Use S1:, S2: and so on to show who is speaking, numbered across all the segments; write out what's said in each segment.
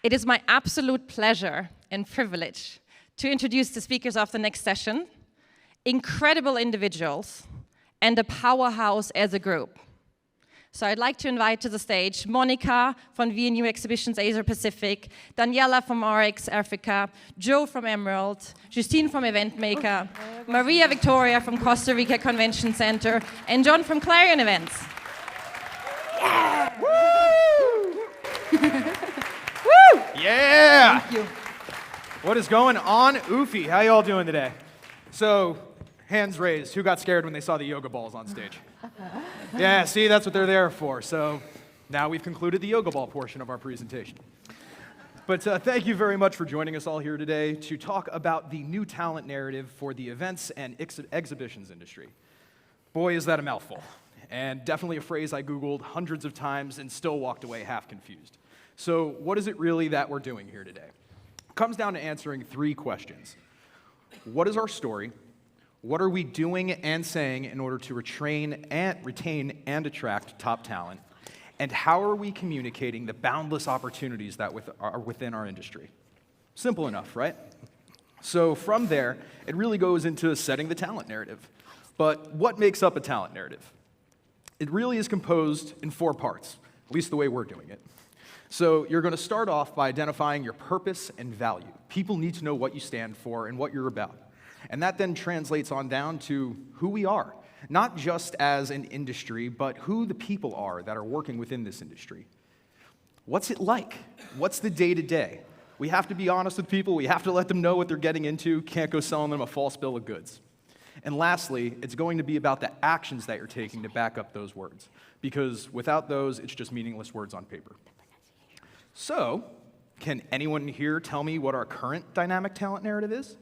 S1: It is my absolute pleasure and privilege to introduce the speakers of the next session, incredible individuals, and a powerhouse as a group. So I'd like to invite to the stage Monika from VNU Exhibitions Asia Pacific, Daniella from RX Africa, Joe from Emerald, Justine from Eventmaker, Maria Victoria from Costa Rica Convention Center, and John from Clarion Events.
S2: Yeah! Woo! Woo! Yeah!
S3: Thank you.
S2: What is going on, UFI? How y'all doing today? So, hands raised. Who got scared when they saw the yoga balls on stage? Yeah, see, that's what they're there for. So now we've concluded the yoga ball portion of our presentation. But thank you very much for joining us all here today to talk about the new talent narrative for the events and exhibitions industry. Boy, is that a mouthful. And definitely a phrase I Googled hundreds of times and still walked away half confused. So what is it really that we're doing here today? It comes down to answering three questions. What is our story? What are we doing and saying in order to retain and attract top talent? And how are we communicating the boundless opportunities that are within our industry? Simple enough, right? So from there, it really goes into setting the talent narrative. But what makes up a talent narrative? It really is composed in four parts, at least the way we're doing it. So you're going to start off by identifying your purpose and value. People need to know what you stand for and what you're about. And that then translates on down to who we are, not just as an industry, but who the people are that are working within this industry. What's it like? What's the day-to-day? We have to be honest with people. We have to let them know what they're getting into. Can't go selling them a false bill of goods. And lastly, it's going to be about the actions that you're taking to back up those words, because without those, it's just meaningless words on paper. So, can anyone here tell me what our current dynamic talent narrative is?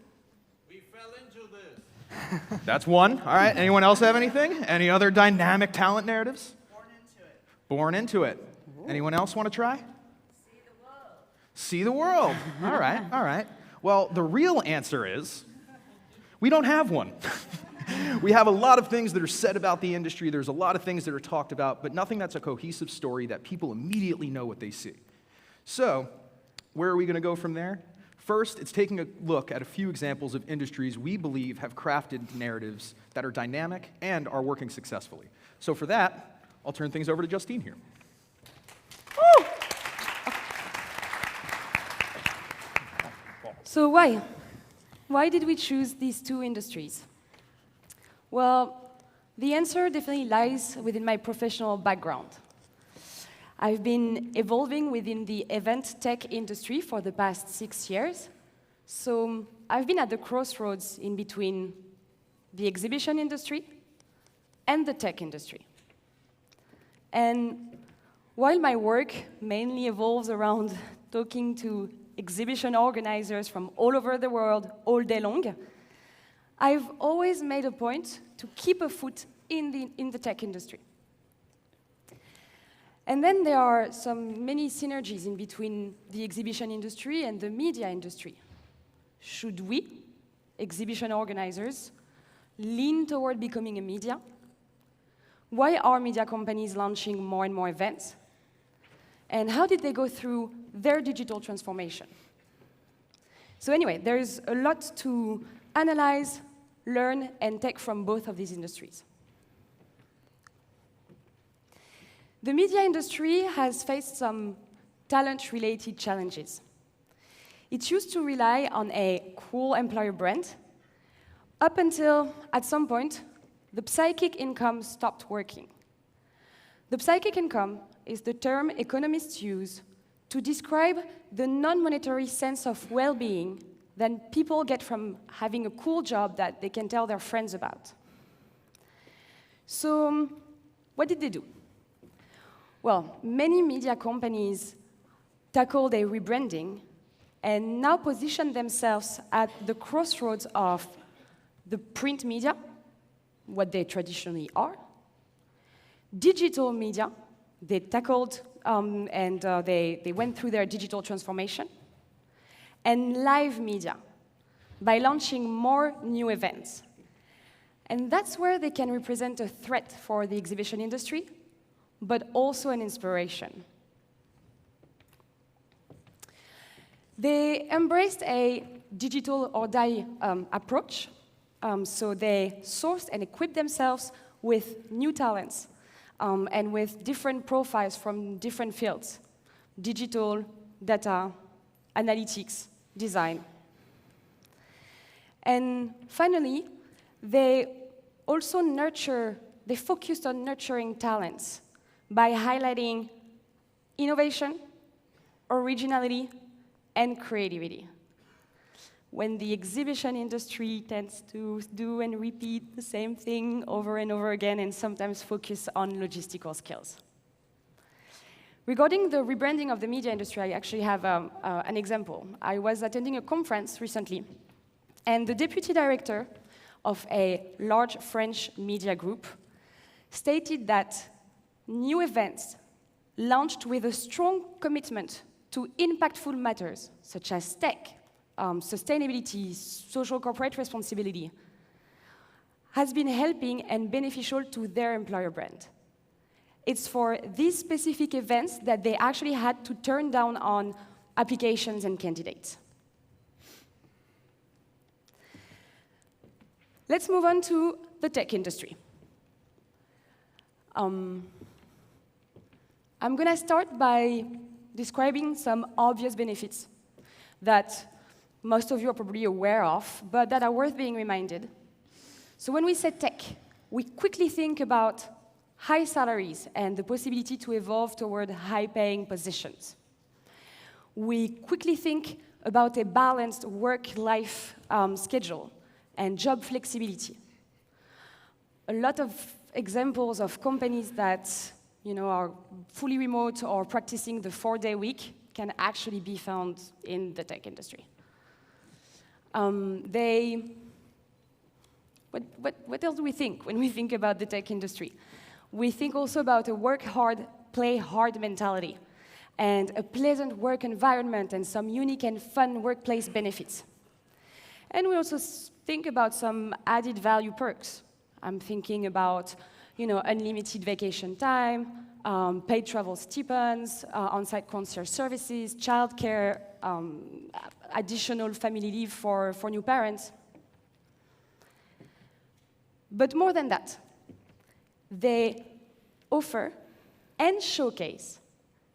S2: That's one. All right. Anyone else have anything? Any other dynamic talent narratives?
S3: Born into it.
S2: Born into it. Ooh. Anyone else want to try?
S3: See the world.
S2: See the world. All right. All right. Well, the real answer is we don't have one. We have a lot of things that are said about the industry. There's a lot of things that are talked about, but nothing that's a cohesive story that people immediately know what they see. So, where are we going to go from there? First, it's taking a look at a few examples of industries we believe have crafted narratives that are dynamic and are working successfully. So for that, I'll turn things over to Justine here.
S4: Woo! So why? Why did we choose these two industries? Well, the answer definitely lies within my professional background. I've been evolving within the event tech industry for the past 6 years. So I've been at the crossroads in between the exhibition industry and the tech industry. And while my work mainly evolves around talking to exhibition organizers from all over the world all day long, I've always made a point to keep a foot in the tech industry. And then there are many synergies in between the exhibition industry and the media industry. Should we, exhibition organizers, lean toward becoming a media? Why are media companies launching more and more events? And how did they go through their digital transformation? So anyway, there's a lot to analyze, learn, and take from both of these industries. The media industry has faced some talent-related challenges. It used to rely on a cool employer brand, up until, at some point, the psychic income stopped working. The psychic income is the term economists use to describe the non-monetary sense of well-being that people get from having a cool job that they can tell their friends about. So, what did they do? Well, many media companies tackled a rebranding and now position themselves at the crossroads of the print media, what they traditionally are, digital media, they tackled they went through their digital transformation, and live media by launching more new events. And that's where they can represent a threat for the exhibition industry, but also an inspiration. They embraced a digital or die approach. So they sourced and equipped themselves with new talents and with different profiles from different fields: digital, data, analytics, design. And finally, they focused on nurturing talents by highlighting innovation, originality, and creativity. When the exhibition industry tends to do and repeat the same thing over and over again and sometimes focus on logistical skills. Regarding the rebranding of the media industry, I actually have an example. I was attending a conference recently, and the deputy director of a large French media group stated that new events launched with a strong commitment to impactful matters such as tech, sustainability, social corporate responsibility, has been helping and beneficial to their employer brand. It's for these specific events that they actually had to turn down on applications and candidates. Let's move on to the tech industry. I'm going to start by describing some obvious benefits that most of you are probably aware of, but that are worth being reminded. So when we say tech, we quickly think about high salaries and the possibility to evolve toward high-paying positions. We quickly think about a balanced work-life schedule and job flexibility. A lot of examples of companies that are fully remote or practicing the 4-day week can actually be found in the tech industry. What else do we think when we think about the tech industry? We think also about a work hard, play hard mentality, and a pleasant work environment and some unique and fun workplace benefits. And we also think about some added value perks. I'm thinking about unlimited vacation time, paid travel stipends, on-site concierge services, childcare, additional family leave for new parents. But more than that, they offer and showcase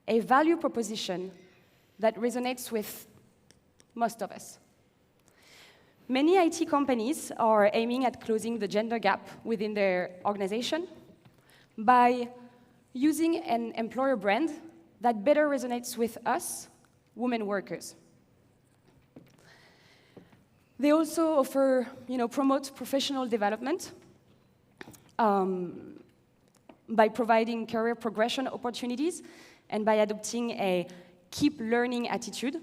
S4: a value proposition that resonates with most of us. Many IT companies are aiming at closing the gender gap within their organization by using an employer brand that better resonates with us, women workers. They also offer, promote professional development by providing career progression opportunities and by adopting a keep learning attitude.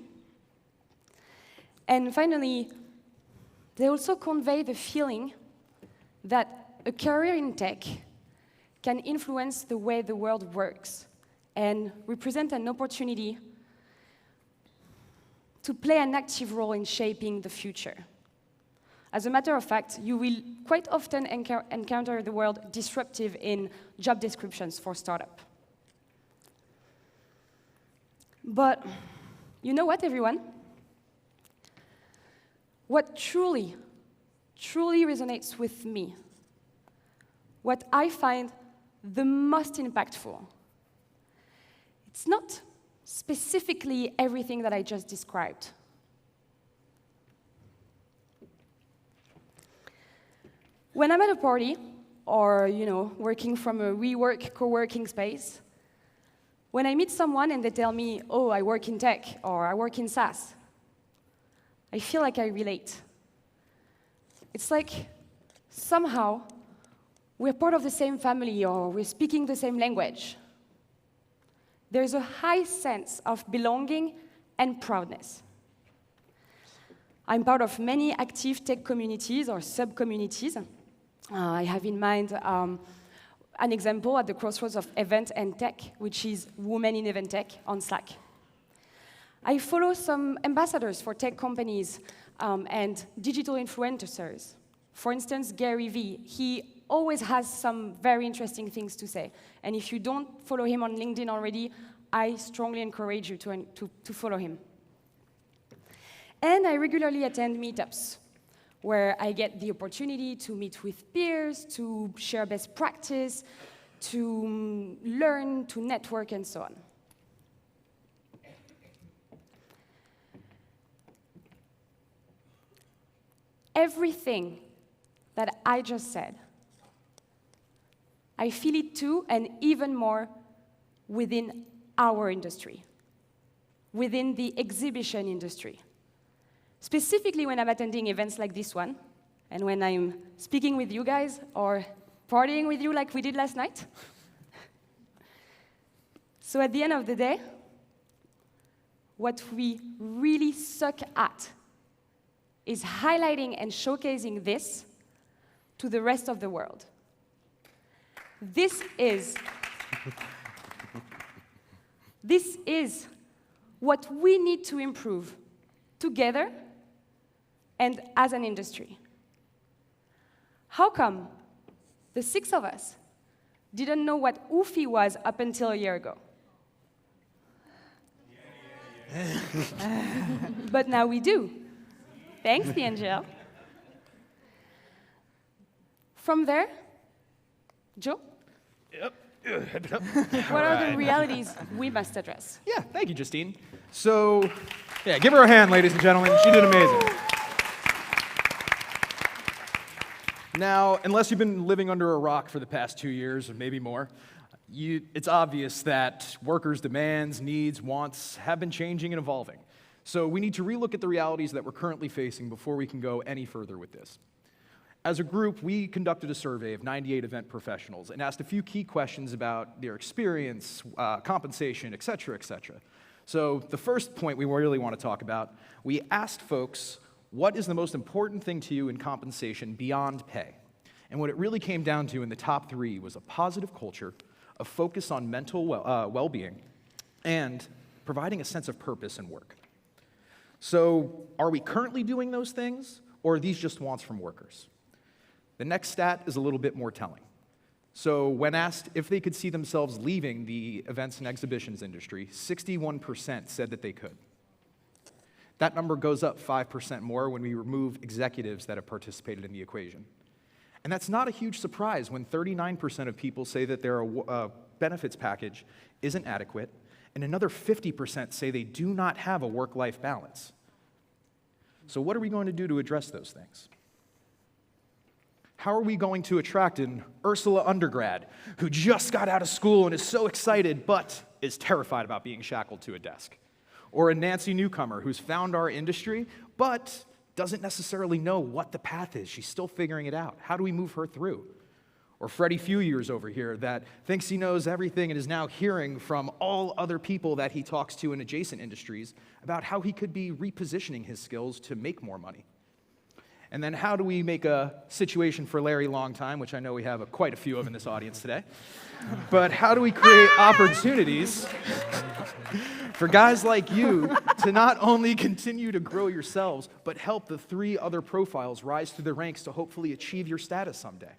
S4: And finally, they also convey the feeling that a career in tech can influence the way the world works and represent an opportunity to play an active role in shaping the future. As a matter of fact, you will quite often encounter the word disruptive in job descriptions for startup. But you know what, everyone? What truly resonates with me, what I find the most impactful, it's not specifically everything that I just described. When I'm at a party, or working from a WeWork co-working space, when I meet someone and they tell me, oh, I work in tech, or I work in SaaS, I feel like I relate. It's like somehow we're part of the same family, or we're speaking the same language. There's a high sense of belonging and proudness. I'm part of many active tech communities or sub-communities. I have in mind an example at the crossroads of event and tech, which is Women in Event Tech on Slack. I follow some ambassadors for tech companies and digital influencers. For instance, Gary Vee, he always has some very interesting things to say. And if you don't follow him on LinkedIn already, I strongly encourage you to follow him. And I regularly attend meetups, where I get the opportunity to meet with peers, to share best practice, to learn, to network, and so on. Everything that I just said, I feel it too, and even more within our industry, within the exhibition industry. Specifically when I'm attending events like this one, and when I'm speaking with you guys, or partying with you like we did last night. So at the end of the day, what we really suck at is highlighting and showcasing this to the rest of the world. This is what we need to improve together and as an industry. How come the 6 of us didn't know what UFI was up until a year ago? But now we do. Thanks, Daniella. From there, Joe?
S2: Yep.
S4: What are the realities we must address?
S2: Yeah, thank you, Justine. So, yeah, give her a hand, ladies and gentlemen. She did amazing. Now, unless you've been living under a rock for the past 2 years, or maybe more, it's obvious that workers' demands, needs, wants have been changing and evolving. So we need to relook at the realities that we're currently facing before we can go any further with this. As a group, we conducted a survey of 98 event professionals and asked a few key questions about their experience, compensation, et cetera, et cetera. So the first point we really want to talk about, we asked folks, what is the most important thing to you in compensation beyond pay? And what it really came down to in the top 3 was a positive culture, a focus on mental well-being, and providing a sense of purpose in work. So are we currently doing those things, or are these just wants from workers? The next stat is a little bit more telling. So when asked if they could see themselves leaving the events and exhibitions industry, 61% said that they could. That number goes up 5% more when we remove executives that have participated in the equation. And that's not a huge surprise when 39% of people say that their benefits package isn't adequate, and another 50% say they do not have a work-life balance. So what are we going to do to address those things? How are we going to attract an Ursula undergrad who just got out of school and is so excited but is terrified about being shackled to a desk? Or a Nancy newcomer who's found our industry but doesn't necessarily know what the path is. She's still figuring it out. How do we move her through? Or Freddie Few Years over here that thinks he knows everything and is now hearing from all other people that he talks to in adjacent industries about how he could be repositioning his skills to make more money. And then how do we make a situation for Larry Longtime, which I know we have quite a few of in this audience today, but how do we create opportunities for guys like you to not only continue to grow yourselves, but help the 3 other profiles rise through the ranks to hopefully achieve your status someday?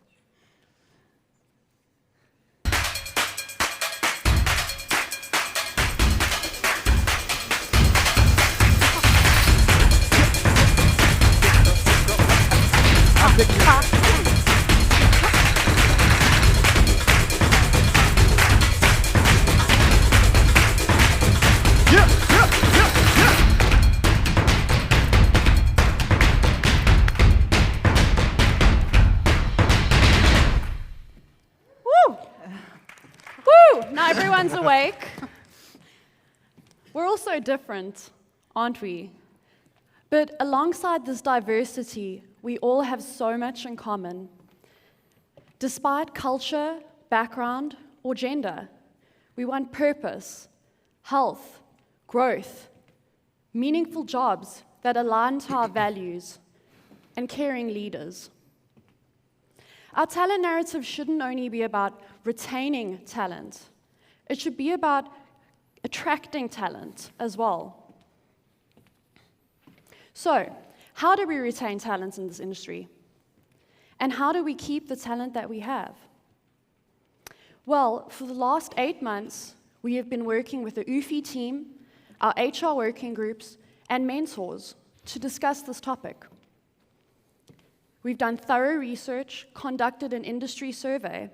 S5: Now everyone's awake. We're all so different, aren't we? But alongside this diversity, we all have so much in common. Despite culture, background, or gender, we want purpose, health, growth, meaningful jobs that align to our values, and caring leaders. Our talent narrative shouldn't only be about retaining talent. It should be about attracting talent as well. So, how do we retain talent in this industry? And how do we keep the talent that we have? Well, for the last 8 months, we have been working with the UFI team, our HR working groups, and mentors to discuss this topic. We've done thorough research, conducted an industry survey,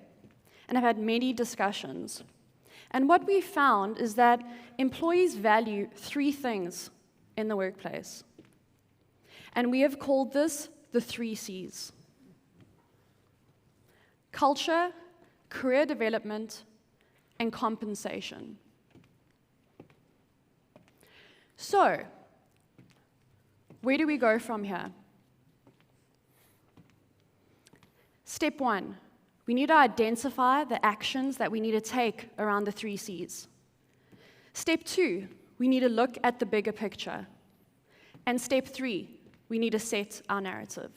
S5: and have had many discussions. And what we found is that employees value 3 things in the workplace. And we have called this the 3 C's: culture, career development, and compensation. So, where do we go from here? Step 1, we need to identify the actions that we need to take around the 3 C's. Step 2, we need to look at the bigger picture. And step 3, we need to set our narrative.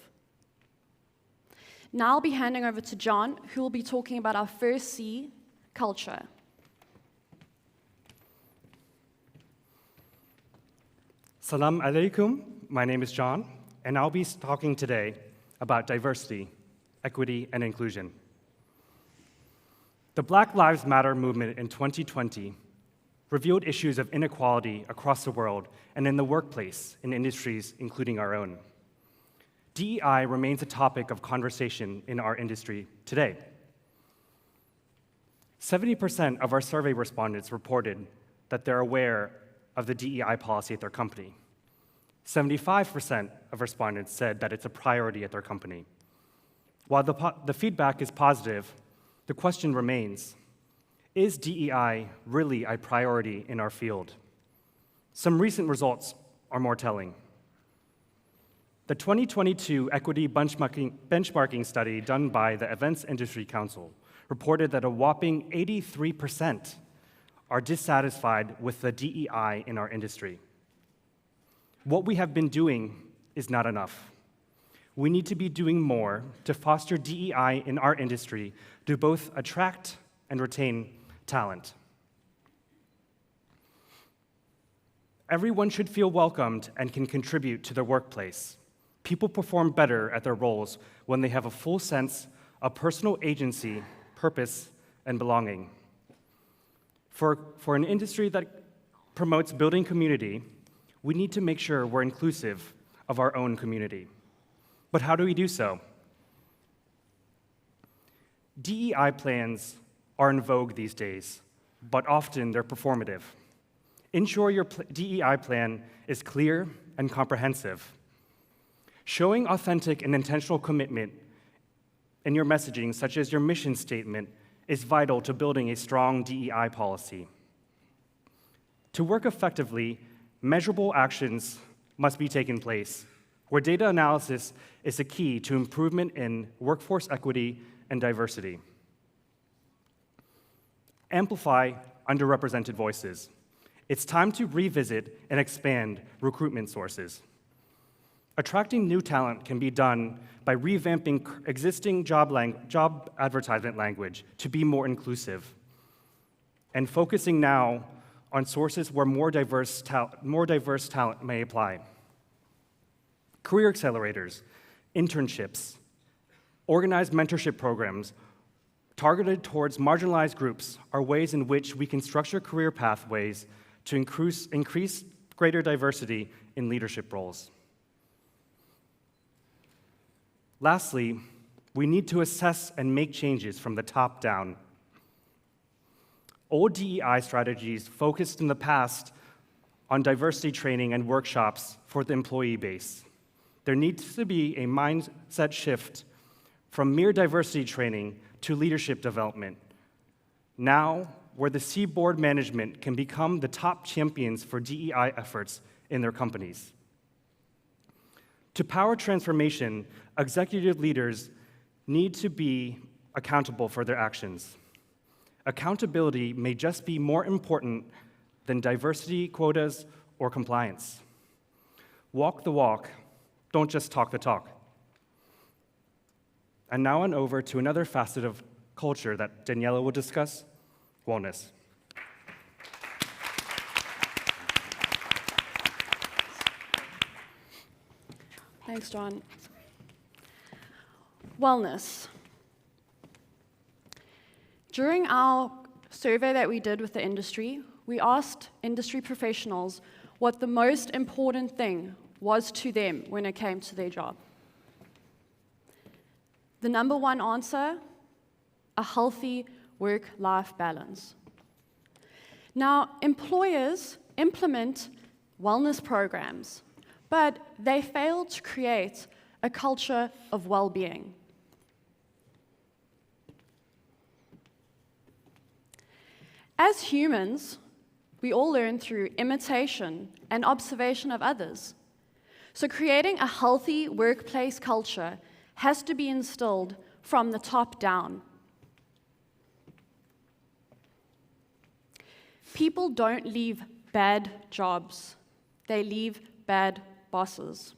S5: Now I'll be handing over to John, who will be talking about our first C, culture.
S6: Salam alaikum, my name is John, and I'll be talking today about diversity, equity, and inclusion. The Black Lives Matter movement in 2020 revealed issues of inequality across the world and in the workplace in industries including our own. DEI remains a topic of conversation in our industry today. 70% of our survey respondents reported that they're aware of the DEI policy at their company. 75% of respondents said that it's a priority at their company. While the feedback is positive, the question remains, is DEI really a priority in our field? Some recent results are more telling. The 2022 equity benchmarking study done by the Events Industry Council reported that a whopping 83% are dissatisfied with the DEI in our industry. What we have been doing is not enough. We need to be doing more to foster DEI in our industry to both attract and retain talent. Everyone should feel welcomed and can contribute to their workplace. People perform better at their roles when they have a full sense of personal agency, purpose, and belonging. For an industry that promotes building community, we need to make sure we're inclusive of our own community. But how do we do so? DEI plans are in vogue these days, but often they're performative. Ensure your DEI plan is clear and comprehensive. Showing authentic and intentional commitment in your messaging, such as your mission statement, is vital to building a strong DEI policy. To work effectively, measurable actions must be taken place, where data analysis is the key to improvement in workforce equity and diversity. Amplify underrepresented voices. It's time to revisit and expand recruitment sources. Attracting new talent can be done by revamping existing job advertisement language to be more inclusive, and focusing now on sources where more diverse talent may apply. Career accelerators, internships, organized mentorship programs targeted towards marginalized groups are ways in which we can structure career pathways to increase greater diversity in leadership roles. Lastly, we need to assess and make changes from the top down. Old DEI strategies focused in the past on diversity training and workshops for the employee base. There needs to be a mindset shift from mere diversity training to leadership development. Now, where the C-board management can become the top champions for DEI efforts in their companies. To power transformation, executive leaders need to be accountable for their actions. Accountability may just be more important than diversity quotas or compliance. Walk the walk, don't just talk the talk. And now on over to another facet of culture that Daniella will discuss, wellness.
S5: Thanks, John. Wellness. During our survey that we did with the industry, we asked industry professionals what the most important thing was to them when it came to their job? The number one answer, a healthy work-life balance. Now, employers implement wellness programs, but they fail to create a culture of well-being. As humans, we all learn through imitation and observation of others. So creating a healthy workplace culture has to be instilled from the top down. People don't leave bad jobs, they leave bad bosses.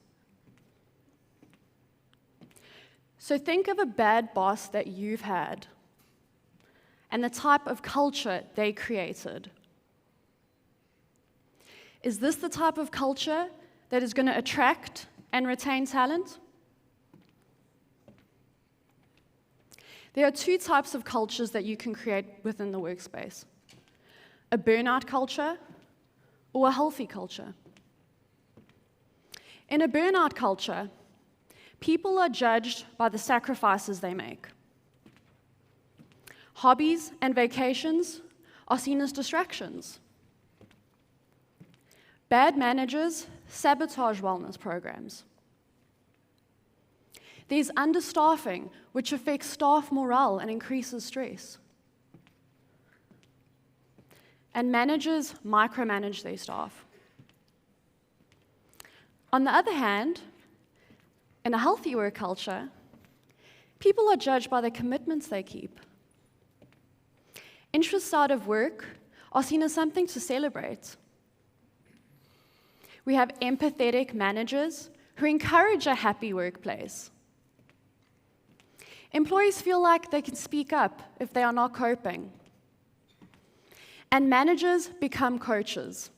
S5: So think of a bad boss that you've had and the type of culture they created. Is this the type of culture that is going to attract and retain talent? There are two types of cultures that you can create within the workspace: a burnout culture or a healthy culture. In a burnout culture, people are judged by the sacrifices they make. Hobbies and vacations are seen as distractions. Bad managers sabotage wellness programs. There's understaffing, which affects staff morale and increases stress. And managers micromanage their staff. On the other hand, in a healthy work culture, people are judged by the commitments they keep. Interests out of work are seen as something to celebrate. We have empathetic managers who encourage a happy workplace. Employees feel like they can speak up if they are not coping. And managers become coaches.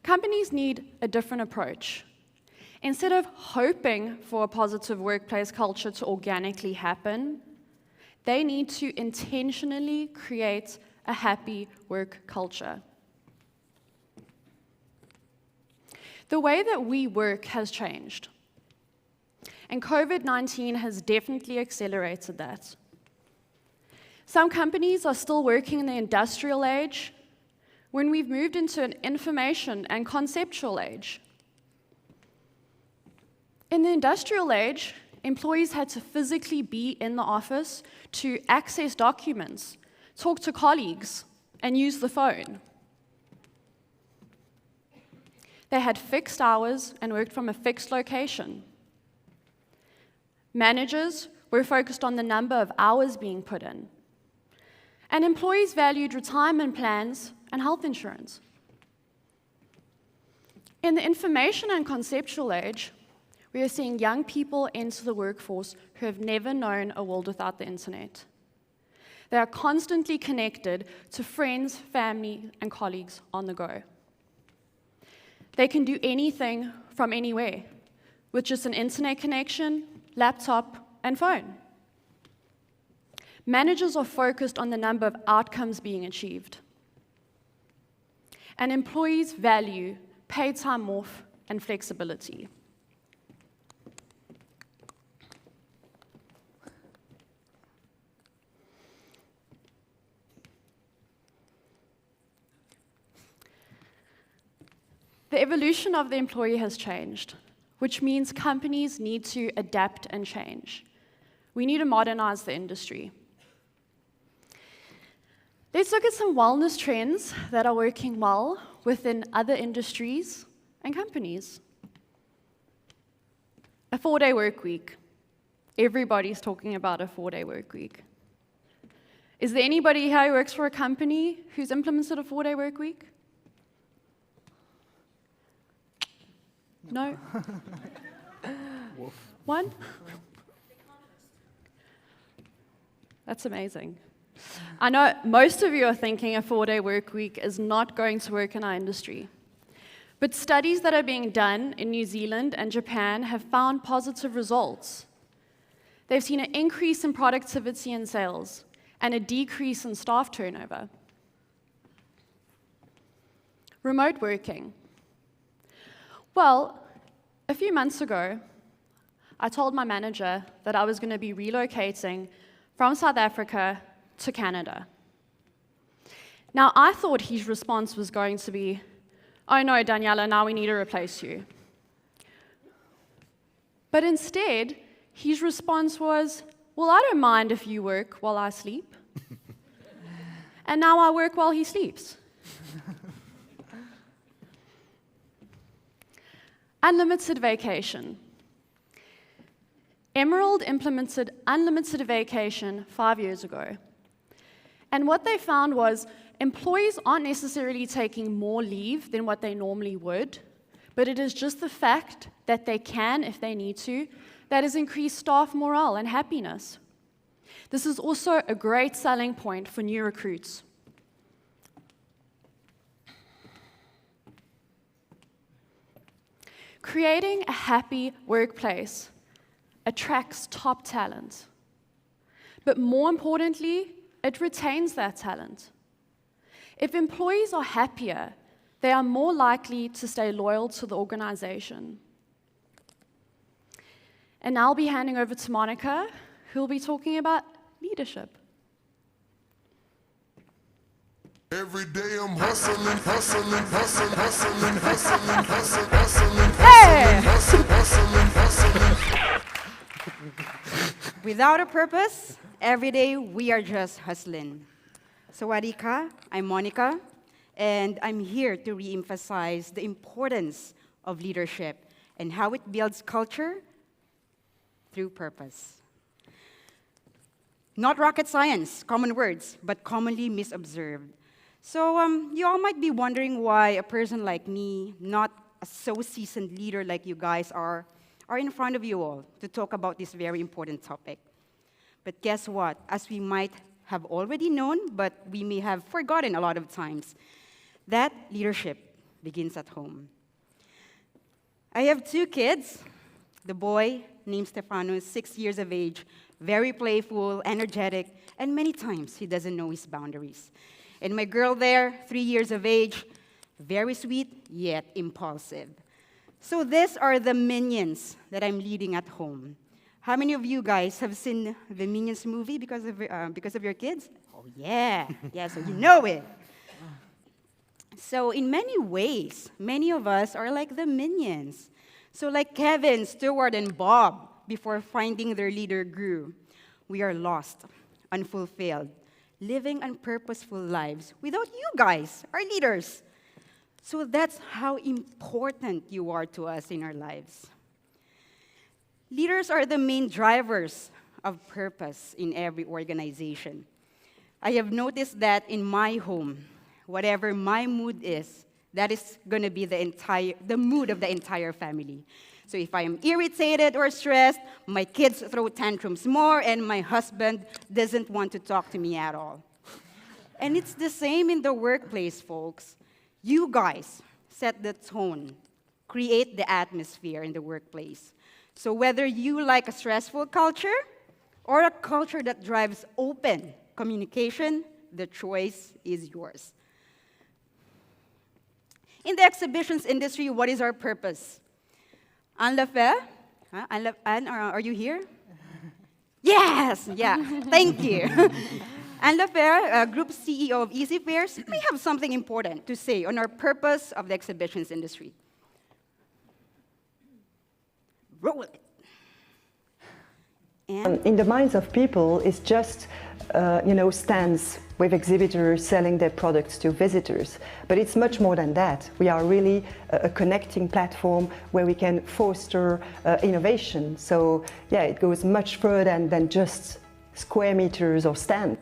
S5: Companies need a different approach. Instead of hoping for a positive workplace culture to organically happen, they need to intentionally create a happy work culture. The way that we work has changed, and COVID-19 has definitely accelerated that. Some companies are still working in the industrial age, when we've moved into an information and conceptual age. In the industrial age, employees had to physically be in the office to access documents, talk to colleagues, and use the phone. They had fixed hours and worked from a fixed location. Managers were focused on the number of hours being put in. And employees valued retirement plans and health insurance. In the information and conceptual age, we are seeing young people enter the workforce who have never known a world without the internet. They are constantly connected to friends, family, and colleagues on the go. They can do anything from anywhere with just an internet connection, laptop, and phone. Managers are focused on the number of outcomes being achieved. And employees value paid time off and flexibility. The evolution of the employee has changed, which means companies need to adapt and change. We need to modernize the industry. Let's look at some wellness trends that are working well within other industries and companies. A 4-day work week. Everybody's talking about a 4-day work week. Is there anybody here who works for a company who's implemented a 4-day work week? No? One? That's amazing. I know most of you are thinking a 4-day work week is not going to work in our industry. But studies that are being done in New Zealand and Japan have found positive results. They've seen an increase in productivity and sales and a decrease in staff turnover. remote working. Well, a few months ago, I told my manager that I was going to be relocating from South Africa to Canada. Now, I thought his response was going to be, "Oh no, Daniella, now we need to replace you." But instead, his response was, "Well, I don't mind if you work while I sleep." And now I work while he sleeps. Unlimited vacation. Emerald implemented unlimited vacation 5 years ago. And what they found was employees aren't necessarily taking more leave than what they normally would, but it is just the fact that they can, if they need to, that has increased staff morale and happiness. This is also a great selling point for new recruits. Creating a happy workplace attracts top talent. But more importantly, it retains that talent. If employees are happier, they are more likely to stay loyal to the organization. And now I'll be handing over to Monika, who will be talking about leadership.
S7: Every day I'm hustling, hustling, hustling, hustling, hustling, hustling, hustling,
S8: Hey!
S7: hustling, hustling.
S8: Without a purpose, every day we are just hustling. So Rica, I'm Monika, and I'm here to re-emphasize the importance of leadership and how it builds culture through purpose. Not rocket science, common words, but commonly misobserved. So you all might be wondering why a person like me, not a so seasoned leader like you guys are in front of you all to talk about this very important topic. But guess what? As we might have already known, but we may have forgotten a lot of times, that leadership begins at home. I have 2 kids. The boy, named Stefano, is 6 years of age, very playful, energetic, and many times he doesn't know his boundaries. And my girl there, 3 years of age, very sweet, yet impulsive. So these are the minions that I'm leading at home. How many of you guys have seen the Minions movie because of your kids? Oh, yeah. Yeah, so you know it. So in many ways, many of us are like the minions. So like Kevin, Stuart, and Bob, before finding their leader Gru, we are lost, unfulfilled, living unpurposeful lives without you guys, our leaders. So that's how important you are to us in our lives. Leaders are the main drivers of purpose in every organization. I have noticed that in my home, whatever my mood is, that is going to be the mood of the entire family. So if I am irritated or stressed, my kids throw tantrums more, and my husband doesn't want to talk to me at all. And it's the same in the workplace, folks. You guys set the tone, create the atmosphere in the workplace. So whether you like a stressful culture or a culture that drives open communication, the choice is yours. In the exhibitions industry, what is our purpose? Anne Lefebvre? Anne, are you here? Yes, yeah, thank you. Anne Lefebvre, Group CEO of Easy Fairs, may have something important to say on our purpose of the exhibitions industry. Roll it. And
S9: in the minds of people, it's just stands with exhibitors selling their products to visitors. But it's much more than that. We are really a connecting platform where we can foster innovation. So yeah, it goes much further than just square meters or stands.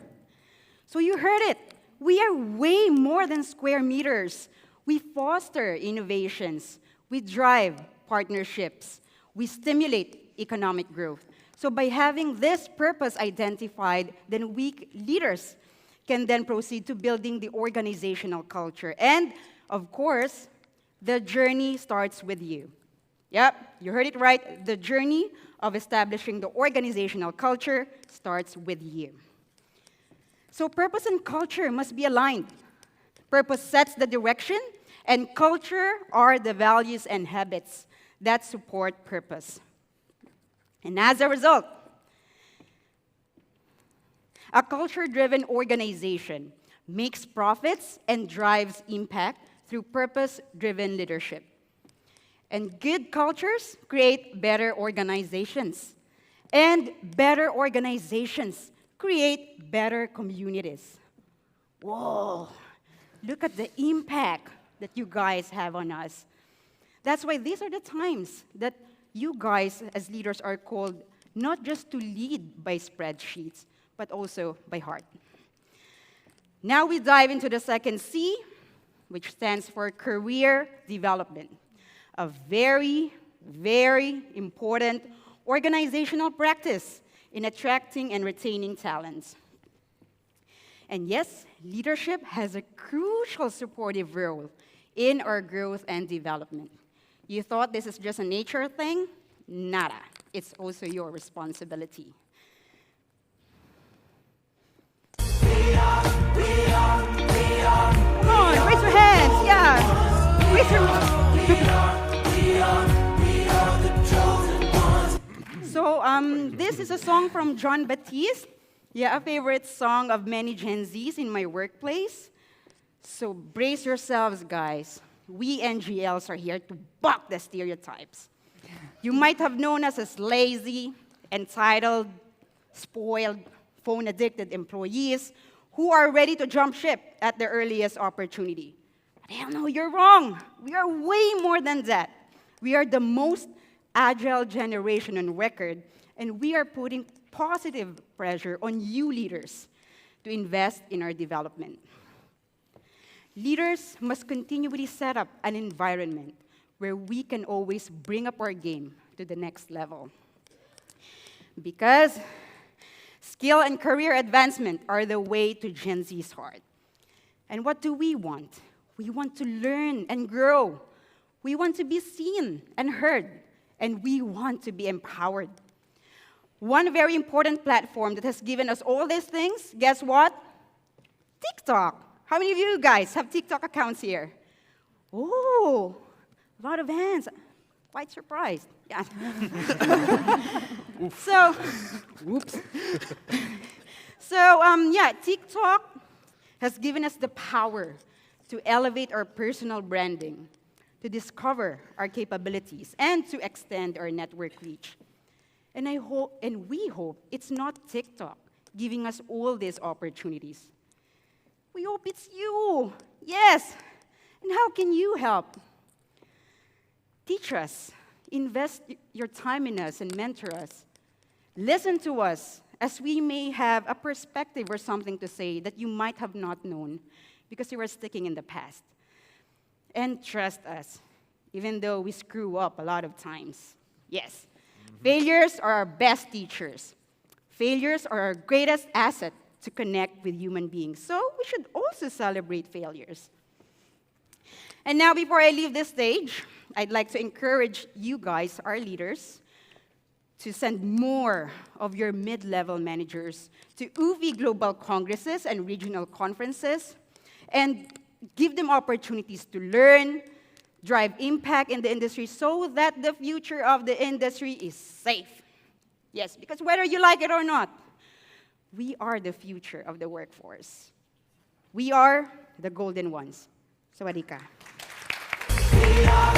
S8: So you heard it. We are way more than square meters. We foster innovations. We drive partnerships. We stimulate economic growth. So by having this purpose identified, then we leaders can then proceed to building the organizational culture. And, of course, the journey starts with you. Yep, you heard it right. The journey of establishing the organizational culture starts with you. So purpose and culture must be aligned. Purpose sets the direction, And culture are the values and habits that support purpose. And as a result, a culture-driven organization makes profits and drives impact through purpose-driven leadership. And good cultures create better organizations. And better organizations create better communities. Whoa, look at the impact that you guys have on us. That's why these are the times that you guys as leaders are called not just to lead by spreadsheets, but also by heart. Now we dive into the second C, which stands for career development. A very, very important organizational practice in attracting and retaining talents. And yes, leadership has a crucial supportive role in our growth and development. You thought this is just a nature thing? Nada. It's also your responsibility. Come on, raise your hands, yeah. Raise your So this is a song from John Baptiste. Yeah, a favorite song of many Gen Zs in my workplace. So brace yourselves, guys. We NGLs are here to buck the stereotypes. You might have known us as lazy, entitled, spoiled, phone-addicted employees who are ready to jump ship at the earliest opportunity. But hell no, you're wrong. We are way more than that. We are the most agile generation on record, and we are putting positive pressure on you leaders to invest in our development. Leaders must continually set up an environment where we can always bring up our game to the next level. Because skill and career advancement are the way to Gen Z's heart. And what do we want? We want to learn and grow. We want to be seen and heard. And we want to be empowered. One very important platform that has given us all these things, guess what? TikTok. How many of you guys have TikTok accounts here? Oh, a lot of hands. Quite surprised. Yeah. TikTok has given us the power to elevate our personal branding, to discover our capabilities, and to extend our network reach. And we hope it's not TikTok giving us all these opportunities. We hope it's you. Yes. And how can you help? Teach us. Invest your time in us and mentor us. Listen to us, as we may have a perspective or something to say that you might have not known because you were sticking in the past. And trust us, even though we screw up a lot of times. Yes. Failures are our best teachers. Failures are our greatest asset to connect with human beings. So we should also celebrate failures. And now, before I leave this stage, I'd like to encourage you guys, our leaders, to send more of your mid-level managers to UFI global congresses and regional conferences, and give them opportunities to learn, drive impact in the industry so that the future of the industry is safe. Yes, because whether you like it or not, we are the future of the workforce. We are the golden ones. Sawadee ka. We are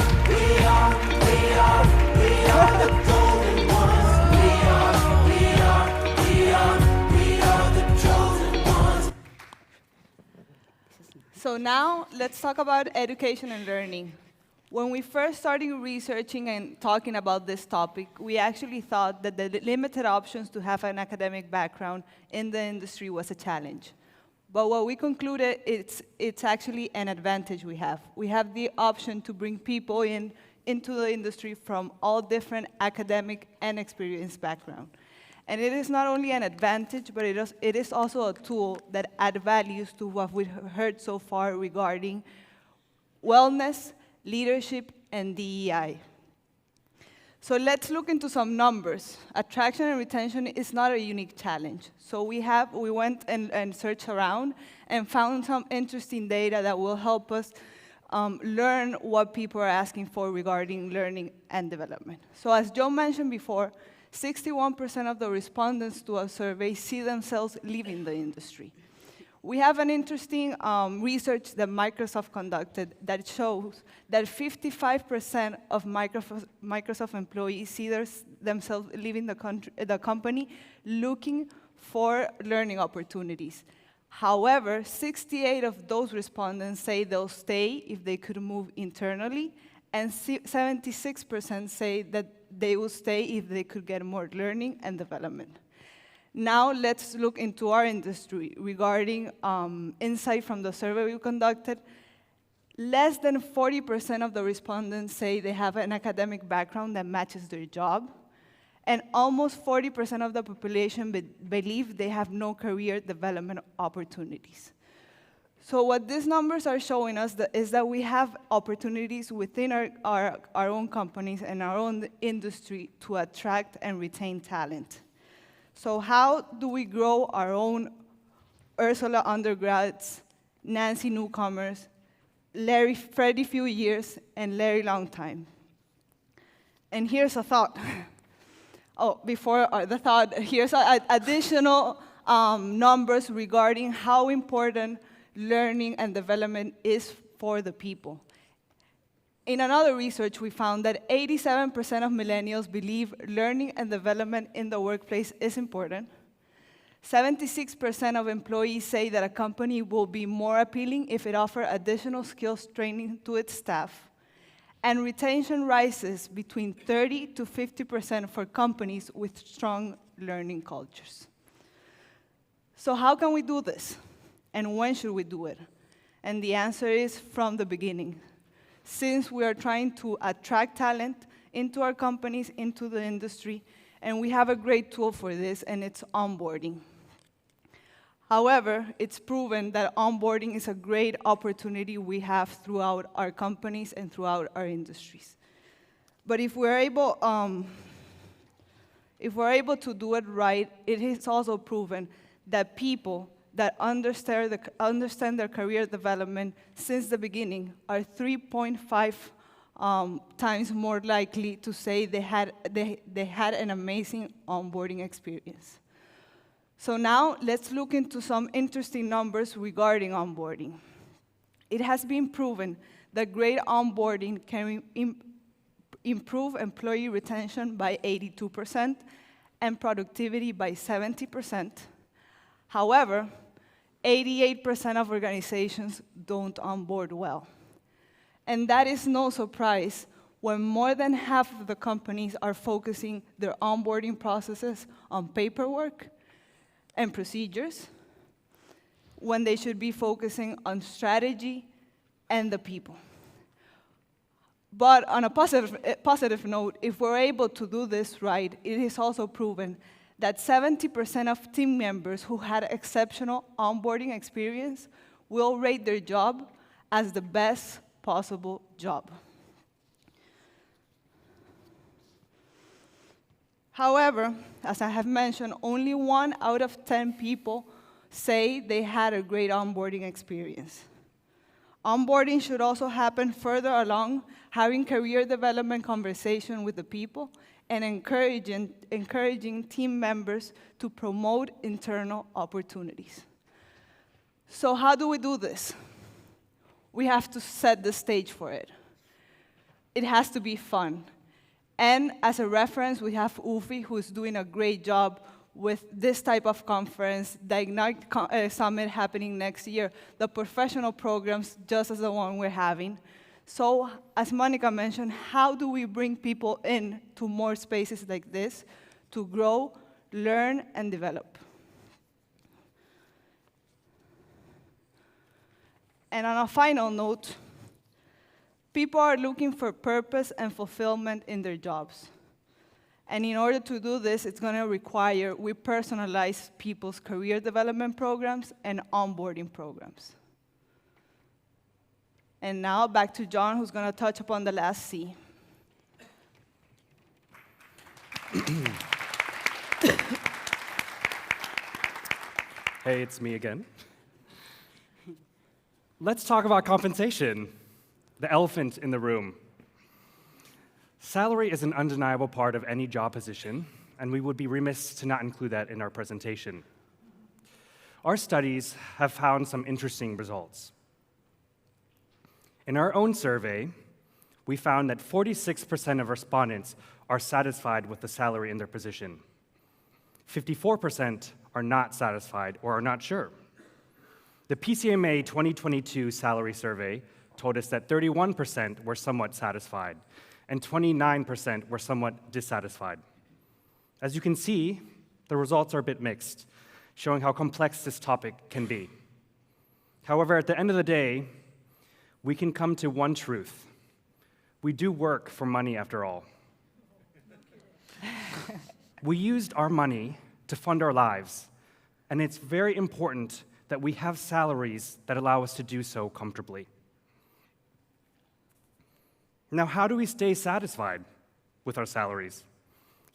S8: the golden ones. We are the chosen ones.
S3: So now, let's talk about education and learning. When we first started researching and talking about this topic, we actually thought that the limited options to have an academic background in the industry was a challenge. But what we concluded, it's actually an advantage we have. We have the option to bring people into the industry from all different academic and experience background. And it is not only an advantage, but it is also a tool that adds values to what we've heard so far regarding wellness, leadership, and DEI. So let's look into some numbers. Attraction and retention is not a unique challenge. So we went and searched around and found some interesting data that will help us learn what people are asking for regarding learning and development. So as Joe mentioned before, 61% of the respondents to a survey see themselves leaving the industry. We have an interesting research that Microsoft conducted that shows that 55% of Microsoft employees see themselves leaving the company looking for learning opportunities. However, 68 of those respondents say they'll stay if they could move internally, and 76% say that they will stay if they could get more learning and development. Now let's look into our industry regarding insight from the survey we conducted. Less than 40% of the respondents say they have an academic background that matches their job, and almost 40% of the population believe they have no career development opportunities. So what these numbers are showing us is that we have opportunities within our own companies and our own industry to attract and retain talent. So how do we grow our own Ursula undergrads, Nancy newcomers, Freddie few years, and Larry long time? And here's a thought. Before the thought, here's additional numbers regarding how important learning and development is for the people. In another research, we found that 87% of millennials believe learning and development in the workplace is important. 76% of employees say that a company will be more appealing if it offers additional skills training to its staff. And retention rises between 30 to 50% for companies with strong learning cultures. So how can we do this? And when should we do it? And the answer is from the beginning. Since we are trying to attract talent into our companies, into the industry, and we have a great tool for this, and it's onboarding. However, it's proven that onboarding is a great opportunity we have throughout our companies and throughout our industries. But if we're able to do it right, it is also proven that people that understand their career development since the beginning are 3.5 times more likely to say they had an amazing onboarding experience. So now let's look into some interesting numbers regarding onboarding. It has been proven that great onboarding can improve employee retention by 82% and productivity by 70%. However, 88% of organizations don't onboard well. And that is no surprise when more than half of the companies are focusing their onboarding processes on paperwork and procedures, when they should be focusing on strategy and the people. But on a positive note, if we're able to do this right, it is also proven that 70% of team members who had exceptional onboarding experience will rate their job as the best possible job. However, as I have mentioned, only 1 out of 10 people say they had a great onboarding experience. Onboarding should also happen further along, having career development conversation with the people and encouraging team members to promote internal opportunities. So how do we do this? We have to set the stage for it. It has to be fun. And as a reference, we have UFI, who is doing a great job with this type of conference, the Ignite Summit happening next year, the professional programs just as the one we're having. So, as Monika mentioned, how do we bring people in to more spaces like this to grow, learn, and develop? And on a final note, people are looking for purpose and fulfillment in their jobs. And in order to do this, it's going to require we personalize people's career development programs and onboarding programs. And now back to John, who's going to touch upon the last C.
S6: Hey, it's me again. Let's talk about compensation. the elephant in the room. Salary is an undeniable part of any job position, and we would be remiss to not include that in our presentation. Our studies have found some interesting results. In our own survey, we found that 46% of respondents are satisfied with the salary in their position. 54% are not satisfied or are not sure. The PCMA 2022 salary survey told us that 31% were somewhat satisfied, and 29% were somewhat dissatisfied. As you can see, the results are a bit mixed, showing how complex this topic can be. However, at the end of the day, we can come to one truth. We do work for money after all. We used our money to fund our lives, and it's very important that we have salaries that allow us to do so comfortably. Now, how do we stay satisfied with our salaries?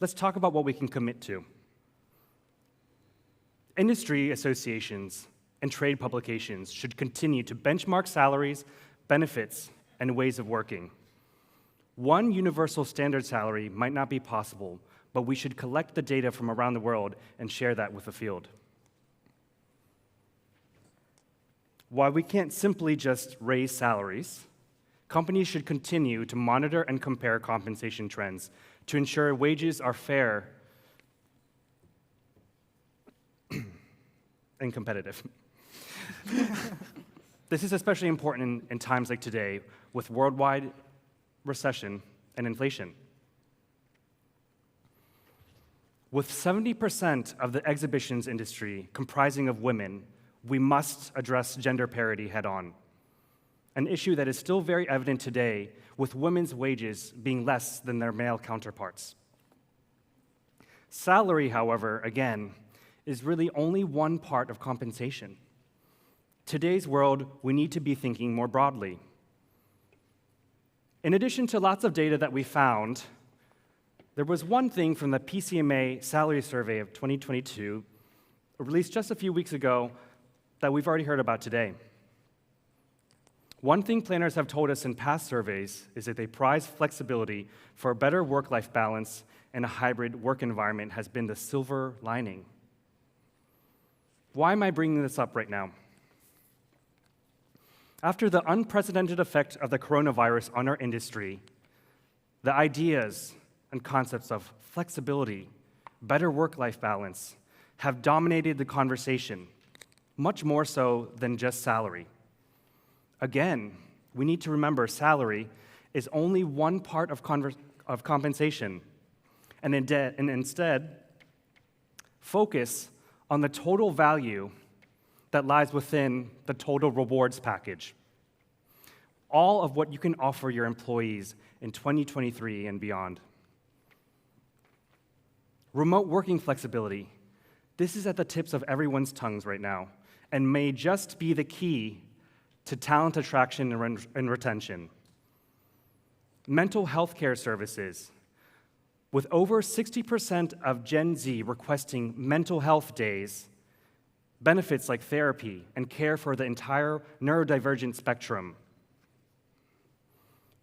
S6: Let's talk about what we can commit to. Industry associations and trade publications should continue to benchmark salaries, benefits, and ways of working. One universal standard salary might not be possible, but we should collect the data from around the world and share that with the field. While we can't simply just raise salaries, companies should continue to monitor and compare compensation trends to ensure wages are fair and competitive. This is especially important in times like today with worldwide recession and inflation. With 70% of the exhibitions industry comprising of women, we must address gender parity head-on, an issue that is still very evident today with women's wages being less than their male counterparts. Salary, however, again, is really only one part of compensation. Today's world, we need to be thinking more broadly. In addition to lots of data that we found, there was one thing from the PCMA salary survey of 2022, released just a few weeks ago, that we've already heard about today. One thing planners have told us in past surveys is that they prize flexibility for a better work-life balance, and a hybrid work environment has been the silver lining. Why am I bringing this up right now? After the unprecedented effect of the coronavirus on our industry, the ideas and concepts of flexibility, better work-life balance, have dominated the conversation, much more so than just salary. Again, we need to remember salary is only one part of compensation, and instead focus on the total value that lies within the total rewards package. All of what you can offer your employees in 2023 and beyond. Remote working flexibility. This is at the tips of everyone's tongues right now, and may just be the key to talent attraction and retention. Mental health care services. With over 60% of Gen Z requesting mental health days, benefits like therapy and care for the entire neurodivergent spectrum.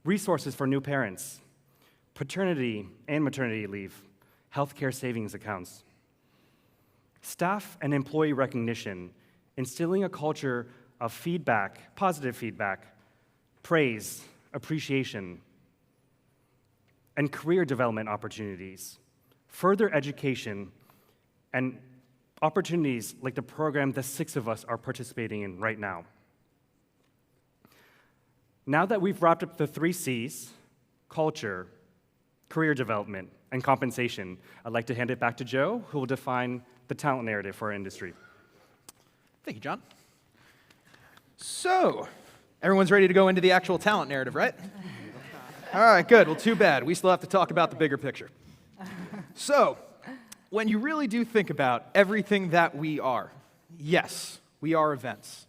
S6: Resources for new parents, paternity and maternity leave, healthcare savings accounts. Staff and employee recognition, instilling a culture of feedback, positive feedback, praise, appreciation, and career development opportunities, further education, and opportunities like the program the 6 of us are participating in right now. Now that we've wrapped up the 3 C's, culture, career development, and compensation, I'd like to hand it back to Joe, who will define the talent narrative for our industry.
S2: Thank you, John. So, everyone's ready to go into the actual talent narrative, right? All right, good. Well, too bad. We still have to talk about the bigger picture. So, when you really do think about everything that we are, yes, we are events,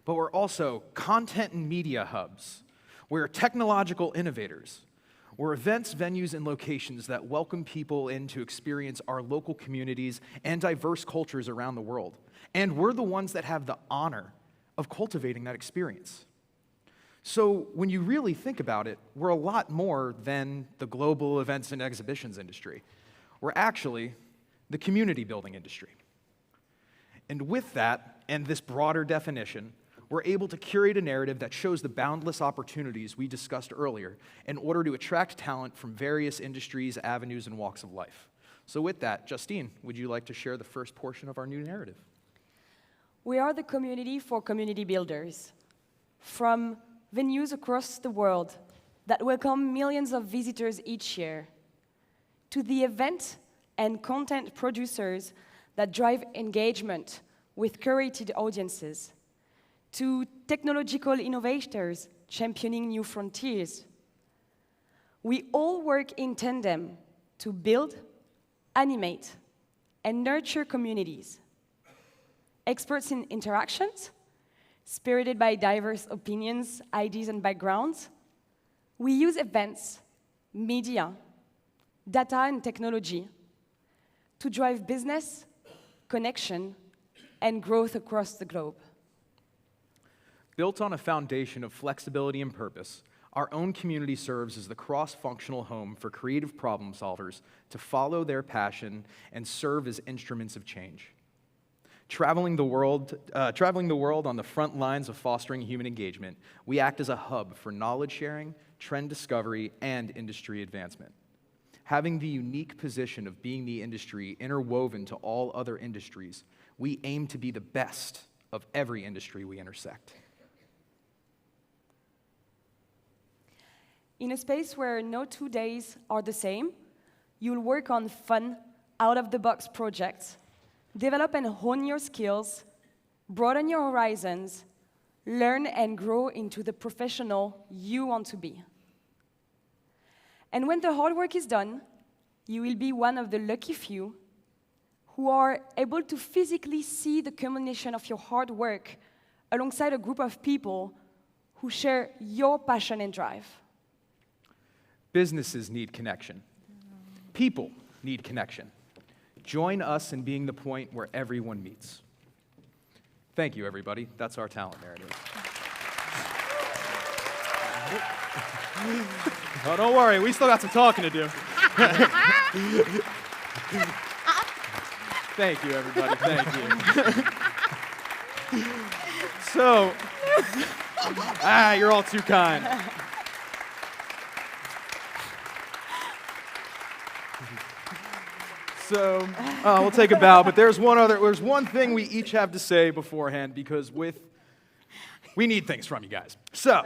S2: but we're also content and media hubs. We're technological innovators. We're events, venues, and locations that welcome people in to experience our local communities and diverse cultures around the world. And we're the ones that have the honor of cultivating that experience. So when you really think about it, we're a lot more than the global events and exhibitions industry. We're actually the community building industry. And with that, and this broader definition, we're able to curate a narrative that shows the boundless opportunities we discussed earlier in order to attract talent from various industries, avenues, and walks of life. So with that, Justine, would you like to share the first portion of our new narrative?
S4: We are the community for community builders. From venues across the world that welcome millions of visitors each year, to the event and content producers that drive engagement with curated audiences, to technological innovators championing new frontiers. We all work in tandem to build, animate, and nurture communities. Experts in interactions, spirited by diverse opinions, ideas, and backgrounds, we use events, media, data, and technology to drive business, connection, and growth across the globe.
S2: Built on a foundation of flexibility and purpose, our own community serves as the cross-functional home for creative problem solvers to follow their passion and serve as instruments of change. Traveling the world on the front lines of fostering human engagement, we act as a hub for knowledge sharing, trend discovery, and industry advancement. Having the unique position of being the industry interwoven to all other industries, we aim to be the best of every industry we intersect.
S4: In a space where no 2 days are the same, you'll work on fun, out-of-the-box projects, develop and hone your skills, broaden your horizons, learn and grow into the professional you want to be. And when the hard work is done, you will be one of the lucky few who are able to physically see the culmination of your hard work alongside a group of people who share your passion and drive.
S2: Businesses need connection. People need connection. Join us in being the point where everyone meets. Thank you, everybody. That's our talent narrative. Oh, don't worry. We still got some talking to do. Thank you, everybody. Thank you. So, you're all too kind. So, we'll take a bow, but there's one thing we each have to say beforehand, because we need things from you guys. So,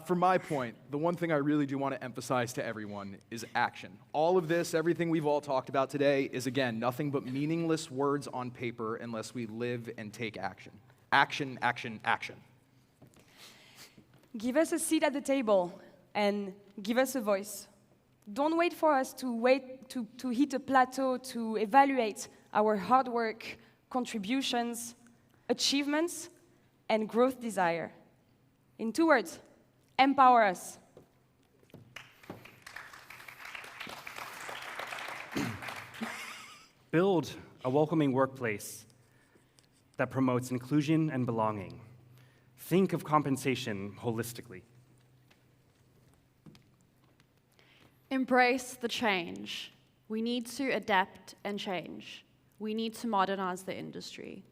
S2: for my point, the one thing I really do want to emphasize to everyone is action. All of this, everything we've all talked about today, is again, nothing but meaningless words on paper unless we live and take action. Action, action, action.
S4: Give us a seat at the table and give us a voice. Don't wait for us to hit a plateau to evaluate our hard work, contributions, achievements, and growth desire. In 2 words, empower us.
S6: Build a welcoming workplace that promotes inclusion and belonging. Think of compensation holistically.
S5: Embrace the change. We need to adapt and change. We need to modernize the industry.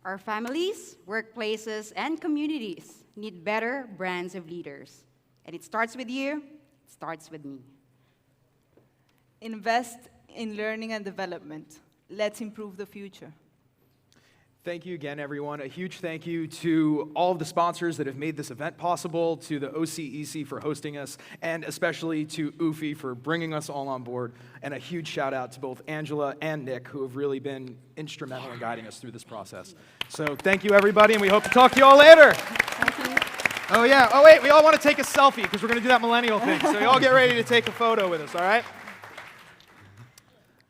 S8: Our families, workplaces, and communities need better brands of leaders. And it starts with you, it starts with me.
S3: Invest in learning and development. Let's improve the future.
S2: Thank you again, everyone. A huge thank you to all of the sponsors that have made this event possible, to the OCEC for hosting us, and especially to UFI for bringing us all on board. And a huge shout out to both Angela and Nick, who have really been instrumental in guiding us through this process. So thank you, everybody, and we hope to talk to you all later.
S5: Thank you.
S2: Oh, yeah. Oh, wait. We all want to take a selfie because we're going to do that millennial thing. So you all get ready to take a photo with us, all right?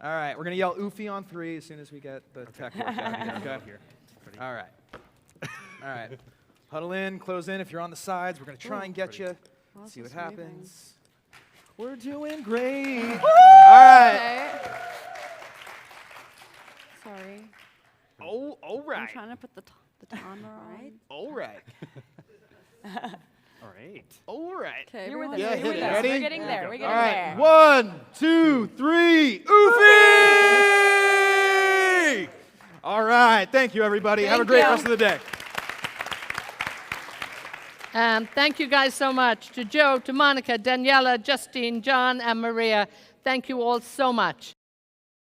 S2: All right. We're going to yell UFI on 3 as soon as we get the tech work out here. Okay? All right. All right. Huddle in, close in. If you're on the sides, we're going to try and get you. See what happens. We're doing great. All right.
S5: Okay. Sorry.
S2: Oh, all right.
S5: I'm trying to put the the timer on.
S2: All right.
S6: All right.
S2: All right.
S5: Okay,
S4: You're with
S5: everyone?
S4: us.
S2: Yeah,
S4: You're
S2: hit
S4: with
S2: it.
S4: us.
S2: Ready?
S4: We're getting there. We're getting
S2: All right.
S4: there.
S2: 1, 2, 3. Oofy! All right. Thank you, everybody. Have a
S4: Thank
S2: great
S4: you.
S2: rest of the day.
S10: Thank you guys so much. To Joe, to Monica, Daniella, Justine, John, and Maria. Thank you all so much.